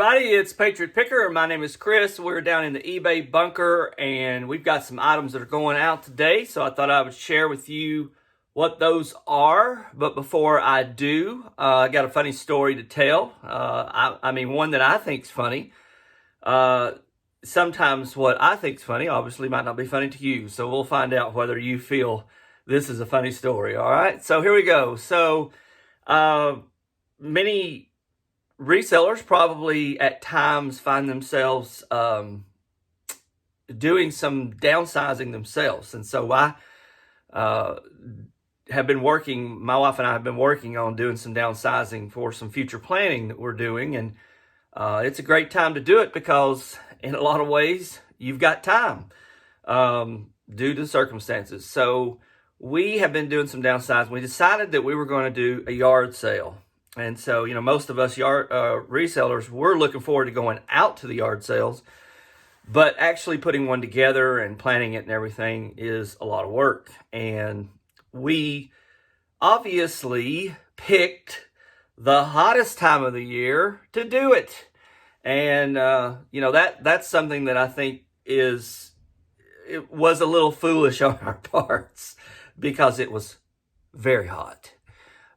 everybody, it's Patriot Picker. My name is Chris. We're down in the eBay bunker and we've got some items that are going out today. So I thought I would share with you what those are. But before I do, I got a funny story to tell. I mean, one that I think's funny. Sometimes what I think's funny obviously might not be funny to you. So we'll find out whether you feel this is a funny story. All right. So here we go. So many resellers probably at times find themselves doing some downsizing themselves. And so I have been working, my wife and I have been working on doing some downsizing for some future planning that we're doing. And it's a great time to do it because in a lot of ways you've got time due to circumstances. So we have been doing some downsizing. We decided that we were going to do a yard sale. And so, you know, most of us resellers, we're looking forward to going out to the yard sales, but actually putting one together and planning it and everything is a lot of work. And we obviously picked the hottest time of the year to do it. And, you know, that's something that I think it was a little foolish on our parts because it was very hot.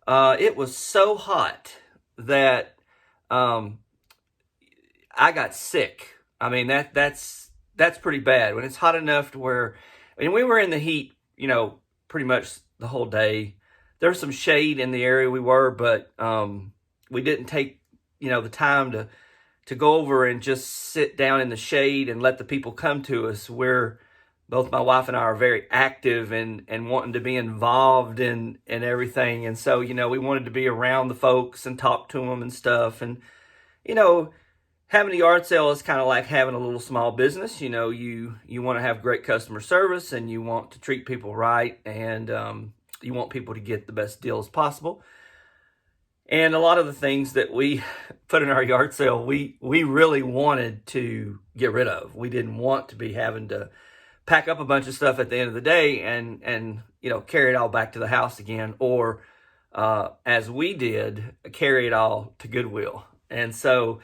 It was so hot that I got sick. I mean, that's pretty bad. When it's hot enough to where, I mean, we were in the heat, you know, pretty much the whole day. There was some shade in the area we were, but we didn't take, you know, the time to go over and just sit down in the shade and let the people come to us. Both my wife and I are very active and wanting to be involved in everything. And so, you know, we wanted to be around the folks and talk to them and stuff. And, you know, having a yard sale is kind of like having a little small business. You know, you want to have great customer service and you want to treat people right. And you want people to get the best deals possible. And a lot of the things that we put in our yard sale, we really wanted to get rid of. We didn't want to be having to pack up a bunch of stuff at the end of the day and you know, carry it all back to the house again, or as we did, carry it all to Goodwill. And so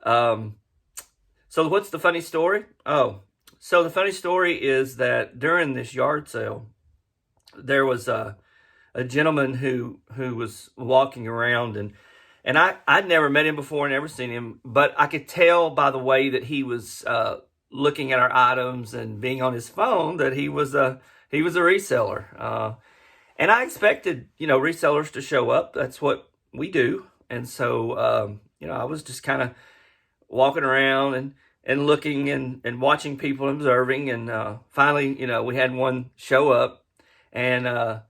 so what's the funny story? So the funny story is that during this yard sale, there was a gentleman who was walking around, and I'd never met him before, never seen him, but I could tell by the way that he was looking at our items and being on his phone that he was a reseller. And I expected, you know, resellers to show up. That's what we do. And so, you know, I was just kind of walking around and looking and watching people, observing. And finally, you know, we had one show up. And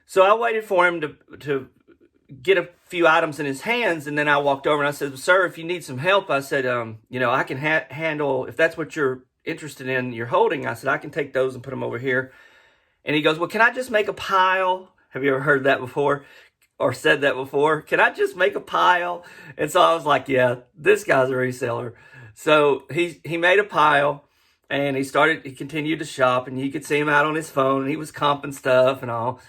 so I waited for him to get a few items in his hands, and then I walked over and I said, "Sir, if you need some help," I said, you know, I can handle, if that's what you're interested in, you're holding, I said, I can take those and put them over here. And he goes, "Well, can I just make a pile?" Have you ever heard that before or said that before? Can I just make a pile? And so I was like, yeah, this guy's a reseller. So he made a pile and he continued to shop, and you could see him out on his phone and he was comping stuff and all.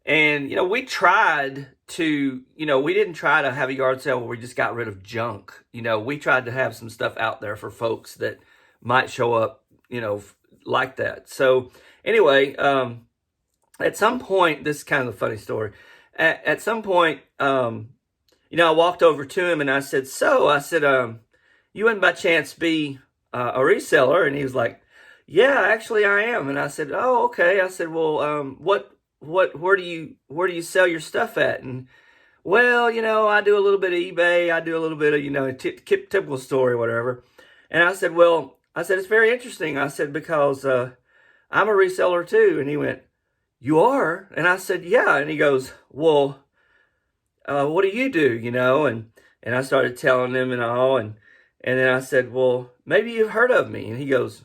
And, you know, we tried to, you know, we didn't try to have a yard sale where we just got rid of junk. You know, we tried to have some stuff out there for folks that might show up, you know, like that. So anyway, at some point, this is kind of a funny story. At some point, you know, I walked over to him and I said, you wouldn't by chance be a reseller? And he was like, "Yeah, actually I am." And I said, "Oh, okay." I said, "Well, where do you sell your stuff at?" And, "Well, you know, I do a little bit of eBay. I do a little bit of, you know, typical story, whatever." And I said, "Well," I said, "it's very interesting." I said, "Because I'm a reseller too." And he went, "You are?" And I said, "Yeah." And he goes, "Well, what do you do?" You know, and I started telling him and all. And then I said, "Well, maybe you've heard of me." And he goes,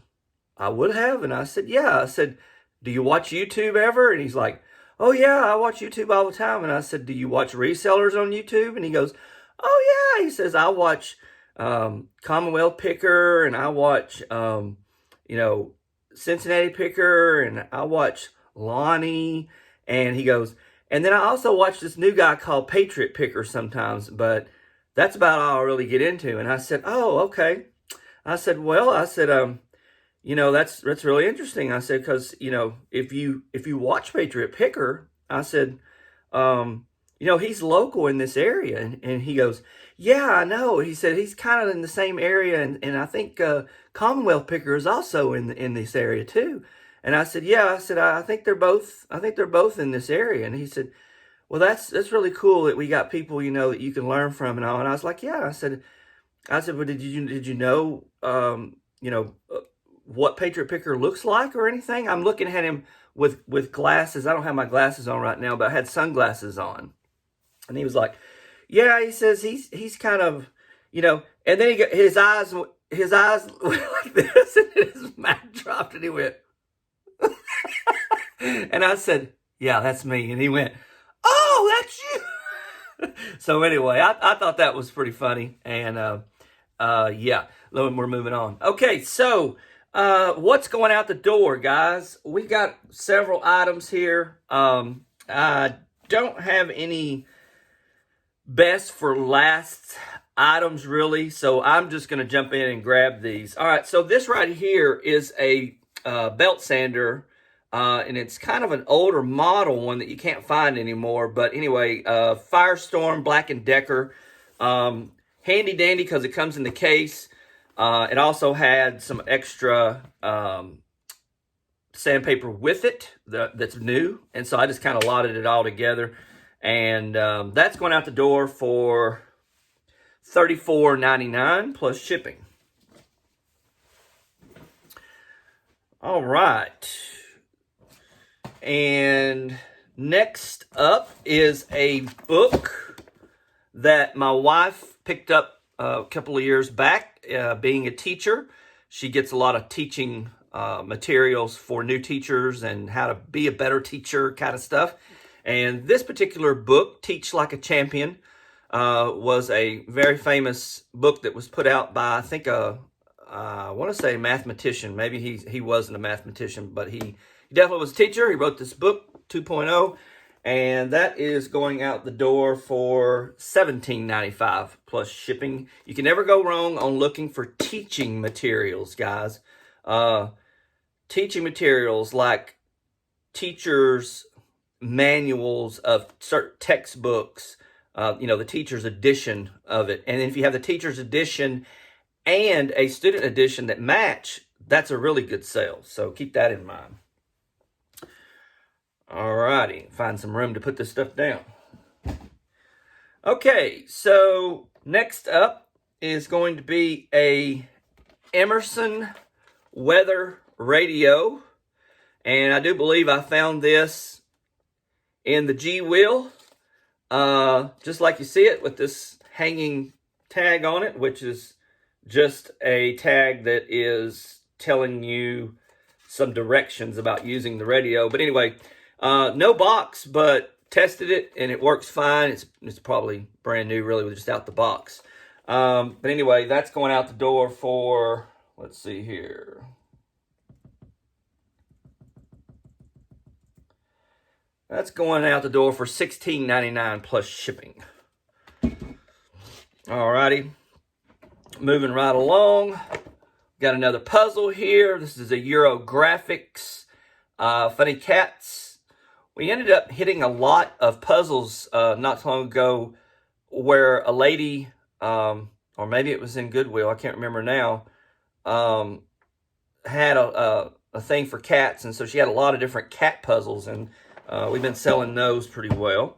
"I would have." And I said, "Yeah." I said, "Do you watch YouTube ever?" And he's like, "Oh yeah, I watch YouTube all the time." And I said, "Do you watch resellers on YouTube?" And he goes, "Oh yeah." He says, "I watch Commonwealth Picker, and I watch you know, Cincinnati Picker, and I watch Lonnie." And he goes, "And then I also watch this new guy called Patriot Picker sometimes, but that's about all I'll really get into. And I said, oh, okay. I said, well, you know, that's really interesting. I said, because, you know, if you watch Patriot Picker, I said, you know, he's local in this area. And he goes, yeah, I know. He said he's kind of in the same area, and I think Commonwealth Picker is also in this area too. And I said, yeah. I said, I think they're both in this area. And he said, well, that's really cool that we got people, you know, that you can learn from and all. And I was like, yeah. I said, well, did you know, you know, what Patriot Picker looks like or anything? I'm looking at him with glasses. I don't have my glasses on right now, but I had sunglasses on. And he was like, yeah, he says he's kind of, you know, and then his eyes went like this, and his mouth dropped, and he went, and I said, yeah, that's me. And he went, oh, that's you. So anyway, I thought that was pretty funny. And yeah, we're moving on. Okay, so what's going out the door, guys? We got several items here. I don't have any best for last items really, so I'm just going to jump in and grab these. All right, so this right here is a belt sander, and it's kind of an older model one that you can't find anymore. But anyway, Firestorm Black & Decker, handy dandy because it comes in the case. It also had some extra sandpaper with it that's new, and so I just kind of lotted it all together. And that's going out the door for $34.99 plus shipping. All right. And next up is a book that my wife picked up a couple of years back. Being a teacher, she gets a lot of teaching materials for new teachers and how to be a better teacher kind of stuff. And this particular book, Teach Like a Champion, was a very famous book that was put out by, I think, I want to say a mathematician. Maybe he wasn't a mathematician, but he definitely was a teacher. He wrote this book, 2.0, and that is going out the door for $17.95 plus shipping. You can never go wrong on looking for teaching materials, guys. Teaching materials like teachers' manuals of certain textbooks, you know, the teacher's edition of it. And if you have the teacher's edition and a student edition that match, that's a really good sale. So keep that in mind. All righty, find some room to put this stuff down. Okay, so next up is going to be a Emerson weather radio. And I do believe I found this in the G wheel, just like you see it with this hanging tag on it, which is just a tag that is telling you some directions about using the radio. But anyway, no box, but tested it and it works fine. It's probably brand new really, just out the box. But anyway, that's going out the door for, let's see here, that's going out the door for $16.99 plus shipping. Alrighty, moving right along. Got another puzzle here. This is a Eurographics Funny Cats. We ended up hitting a lot of puzzles not so long ago where a lady, or maybe it was in Goodwill, I can't remember now, had a thing for cats, and so she had a lot of different cat puzzles, and we've been selling those pretty well.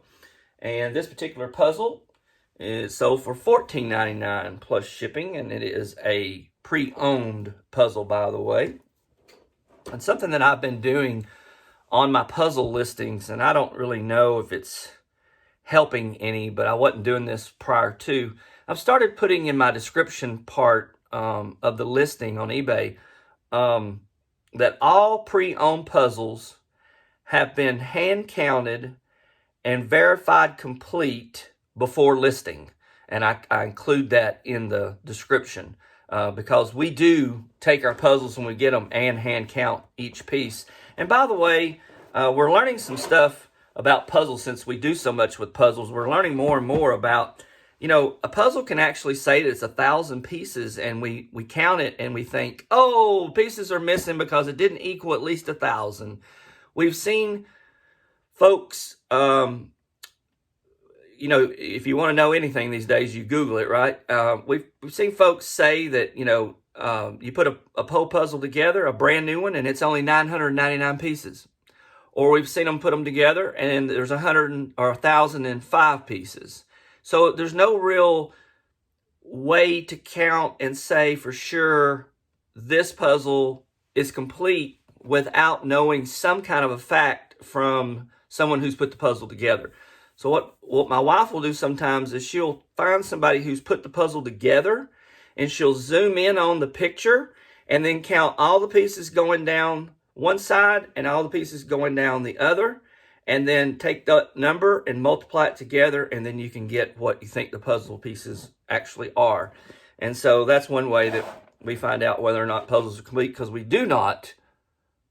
And this particular puzzle is sold for $14.99 plus shipping, and it is a pre-owned puzzle, by the way. And something that I've been doing on my puzzle listings, and I don't really know if it's helping any, but I wasn't doing this prior to. I've started putting in my description part of the listing on eBay that all pre-owned puzzles have been hand counted and verified complete before listing. And I include that in the description because we do take our puzzles when we get them and hand count each piece. And by the way, we're learning some stuff about puzzles since we do so much with puzzles. We're learning more and more about you know, a puzzle can actually say that it's 1,000 pieces, and we count it and we think, oh, pieces are missing because it didn't equal at least 1,000. We've seen folks, you know, if you want to know anything these days, you Google it, right? We've seen folks say that, you know, you put a whole puzzle together, a brand new one, and it's only 999 pieces. Or we've seen them put them together and there's 100 or 1,005 pieces. So there's no real way to count and say for sure this puzzle is complete without knowing some kind of a fact from someone who's put the puzzle together. So what my wife will do sometimes is she'll find somebody who's put the puzzle together, and she'll zoom in on the picture and then count all the pieces going down one side and all the pieces going down the other, and then take that number and multiply it together, and then you can get what you think the puzzle pieces actually are. And so that's one way that we find out whether or not puzzles are complete, because we do not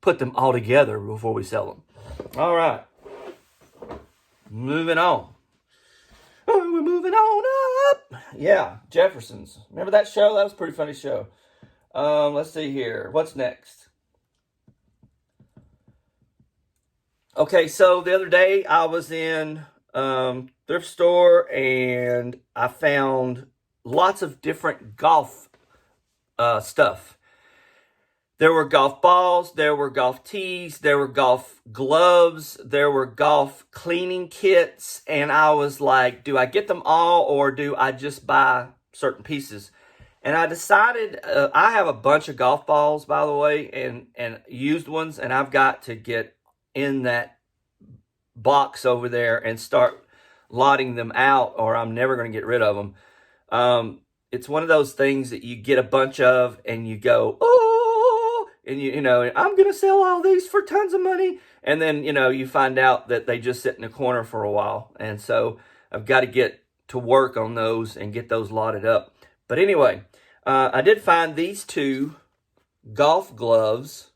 put them all together before we sell them. All right. Moving on. Oh, we're moving on up. Yeah, Jeffersons. Remember that show? That was a pretty funny show. Let's see here. What's next? Okay, so the other day I was in thrift store and I found lots of different golf stuff. There were golf balls, there were golf tees, there were golf gloves, there were golf cleaning kits, and I was like, do I get them all or do I just buy certain pieces? And I decided, I have a bunch of golf balls, by the way, and used ones, and I've got to get in that box over there and start lotting them out, or I'm never going to get rid of them. It's one of those things that you get a bunch of and you go, oh, and you know, I'm going to sell all these for tons of money. And then, you know, you find out that they just sit in the corner for a while. And so I've got to get to work on those and get those lotted up. But anyway, I did find these two golf gloves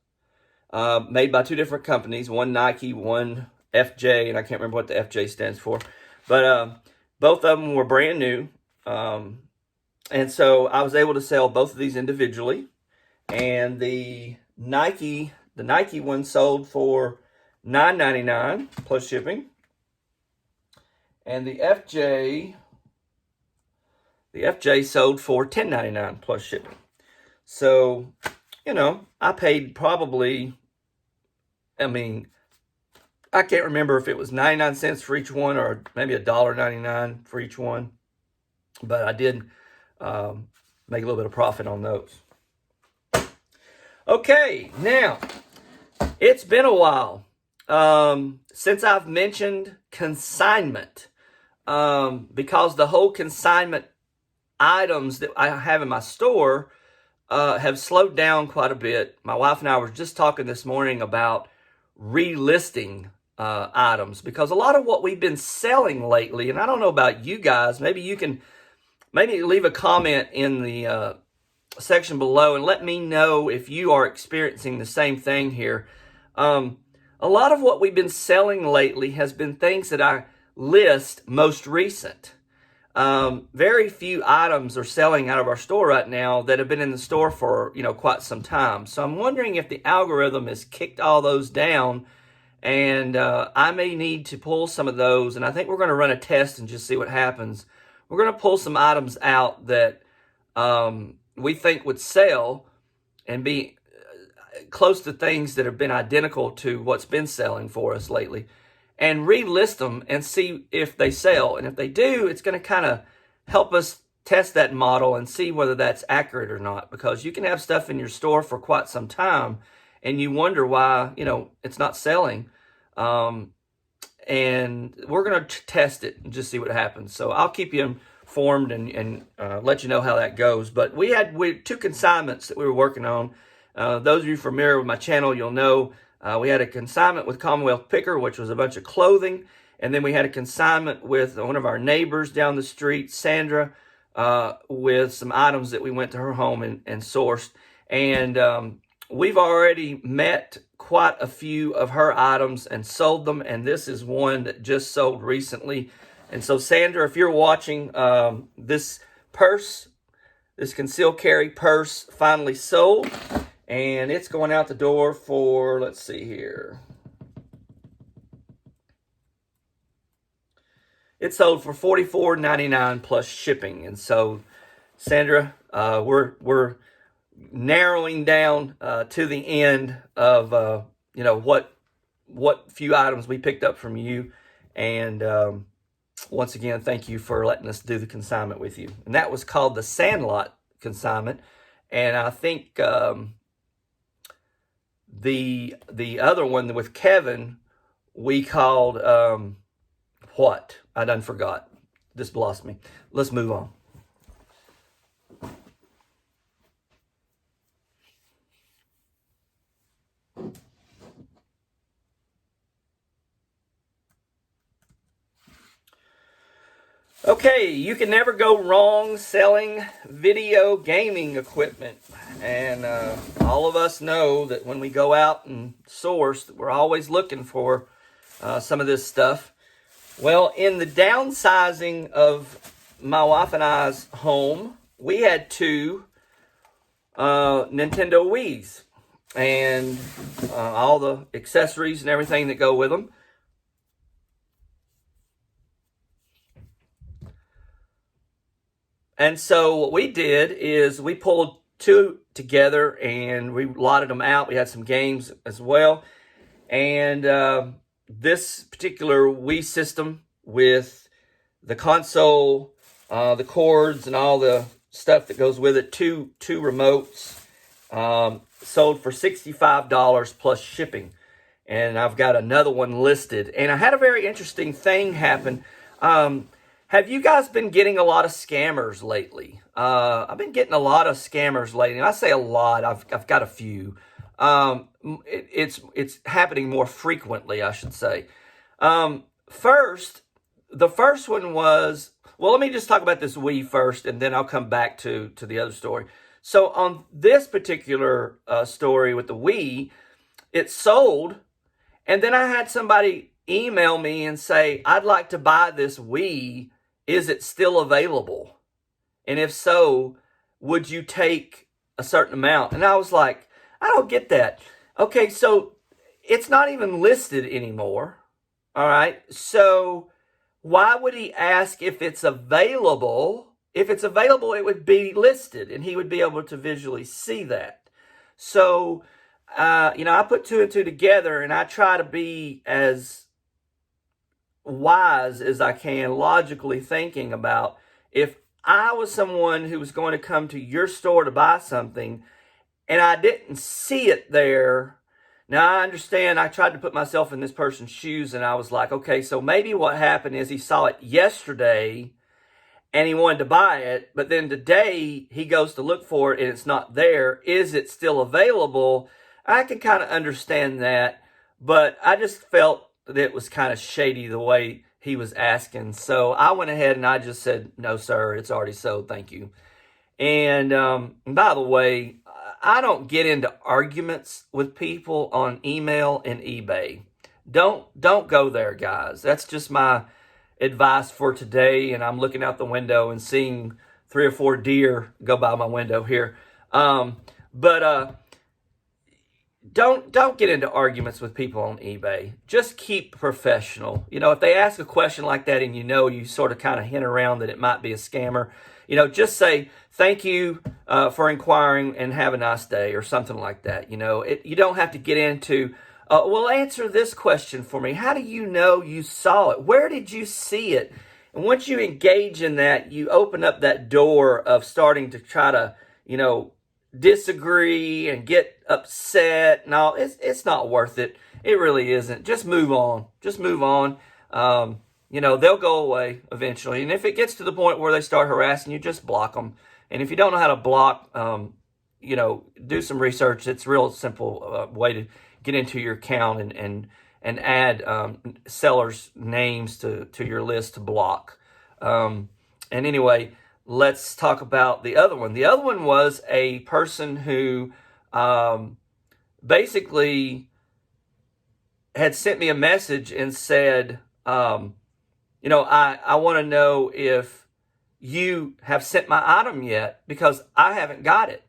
made by two different companies, one Nike, one FJ, and I can't remember what the FJ stands for. But both of them were brand new. And so I was able to sell both of these individually. And the Nike one sold for $9.99 plus shipping. And the FJ sold for $10.99 plus shipping. So, you know, I paid probably, I mean, I can't remember if it was 99 cents for each one or maybe $1.99 for each one. But I did make a little bit of profit on those. Okay, now, it's been a while since I've mentioned consignment, because the whole consignment items that I have in my store have slowed down quite a bit. My wife and I were just talking this morning about relisting items, because a lot of what we've been selling lately, and I don't know about you guys, maybe you can leave a comment in the section below and let me know if you are experiencing the same thing here. A lot of what we've been selling lately has been things that I list most recent. Very few items are selling out of our store right now that have been in the store for, you know, quite some time. So I'm wondering if the algorithm has kicked all those down, and I may need to pull some of those, and I think we're going to run a test and just see what happens. We're going to pull some items out that we think would sell and be close to things that have been identical to what's been selling for us lately, and relist them and see if they sell. And if they do, it's going to kind of help us test that model and see whether that's accurate or not, because you can have stuff in your store for quite some time and you wonder why, you know, it's not selling. And we're going to test it and just see what happens. So I'll keep you informed and let you know how that goes. But we had two consignments that we were working on. Those of you familiar with my channel, you'll know we had a consignment with Commonwealth Picker, which was a bunch of clothing. And then we had a consignment with one of our neighbors down the street, Sandra, with some items that we went to her home and sourced. And we've already met quite a few of her items and sold them. And this is one that just sold recently. And so, Sandra, if you're watching, this purse, this concealed carry purse, finally sold. And it's going out the door for, let's see here. It sold for $44.99 plus shipping. And so, Sandra, we're narrowing down to the end of what few items we picked up from you. And once again, thank you for letting us do the consignment with you. And that was called the Sandlot consignment. And I think the other one with Kevin, we called what? I done forgot. This lost me. Let's move on. Okay, you can never go wrong selling video gaming equipment. And all of us know that when we go out and source, we're always looking for some of this stuff. Well, in the downsizing of my wife and I's home, we had two Nintendo Wiis and all the accessories and everything that go with them. And so what we did is we pulled two together and we lotted them out. We had some games as well. And this particular Wii system with the console, the cords, and all the stuff that goes with it, two remotes, sold for $65 plus shipping. And I've got another one listed. And I had a very interesting thing happen. Have you guys been getting a lot of scammers lately? I've been getting a lot of scammers lately. And I say a lot. I've got a few. It's happening more frequently, I should say. The first one was, well, let me just talk about this Wii first, and then I'll come back to the other story. So on this particular story with the Wii, it sold, and then I had somebody email me and say, I'd like to buy this Wii. Is it still available? And if so, would you take a certain amount? And I was like, I don't get that. Okay, so it's not even listed anymore. All right, so why would he ask if it's available? If it's available, it would be listed, and he would be able to visually see that. So, I put two and two together, and I try to be as wise as I can, logically thinking about if I was someone who was going to come to your store to buy something and I didn't see it there. Now, I understand I tried to put myself in this person's shoes and I was like, okay, so maybe what happened is he saw it yesterday and he wanted to buy it, but then today he goes to look for it and it's not there. Is it still available? I can kind of understand that, but I just felt that it was kind of shady the way he was asking. So I went ahead and I just said, no, sir, it's already sold. Thank you. And by the way, I don't get into arguments with people on email and eBay. Don't go there, guys. That's just my advice for today. And I'm looking out the window and seeing 3 or 4 deer go by my window here. Don't get into arguments with people on eBay. Just keep professional. If they ask a question like that and you sort of kind of hint around that it might be a scammer, just say, thank you for inquiring and have a nice day or something like that. You don't have to get into, well, answer this question for me. How do you know you saw it? Where did you see it? And once you engage in that, you open up that door of starting to try to, disagree and get upset. No, it's not worth it. It really isn't. Just move on. They'll go away eventually. And if it gets to the point where they start harassing you, just block them. And if you don't know how to block, do some research. It's a real simple way to get into your account and add sellers' names to your list to block. And anyway, let's talk about the other one. The other one was a person who basically had sent me a message and said, I want to know if you have sent my item yet, because I haven't got it.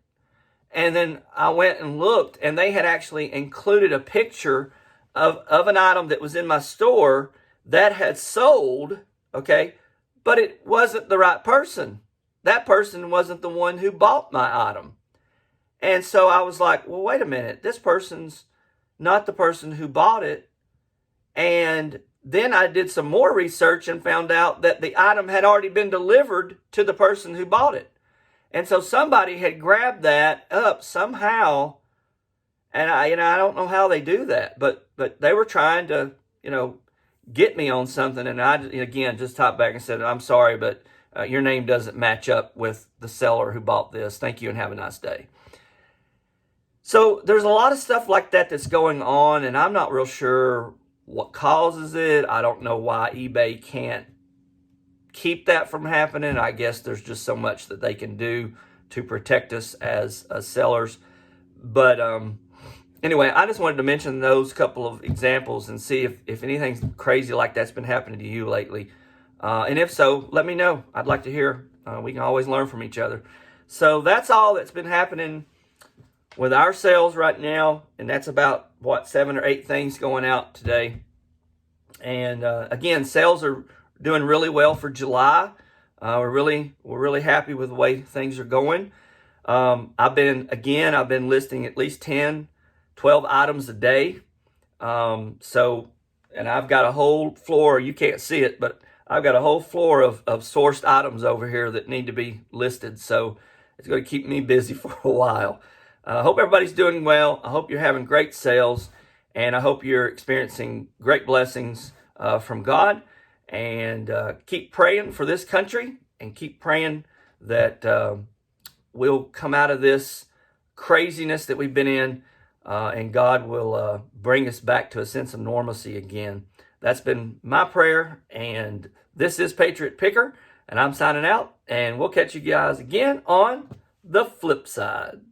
And then I went and looked, and they had actually included a picture of an item that was in my store that had sold, okay, but it wasn't the right person. That person wasn't the one who bought my item. And so I was like, well, wait a minute, this person's not the person who bought it. And then I did some more research and found out that the item had already been delivered to the person who bought it. And so somebody had grabbed that up somehow, and I don't know how they do that, but they were trying to, get me on something, and I, again, just typed back and said, I'm sorry, but your name doesn't match up with the seller who bought this. Thank you and have a nice day. So there's a lot of stuff like that that's going on, and I'm not real sure what causes it. I don't know why eBay can't keep that from happening. I guess there's just so much that they can do to protect us as sellers. But anyway, I just wanted to mention those couple of examples and see if anything crazy like that's been happening to you lately. And if so, let me know. I'd like to hear. We can always learn from each other. So that's all that's been happening with our sales right now. And that's about, 7 or 8 things going out today. And again, sales are doing really well for July. We're really happy with the way things are going. I've been listing at least 10, 12 items a day. And I've got a whole floor, you can't see it, but I've got a whole floor of sourced items over here that need to be listed. So it's going to keep me busy for a while. I hope everybody's doing well. I hope you're having great sales, and I hope you're experiencing great blessings from God. And keep praying for this country, and keep praying that we'll come out of this craziness that we've been in, and God will bring us back to a sense of normalcy again. That's been my prayer, and this is Patriot Picker, and I'm signing out, and we'll catch you guys again on the flip side.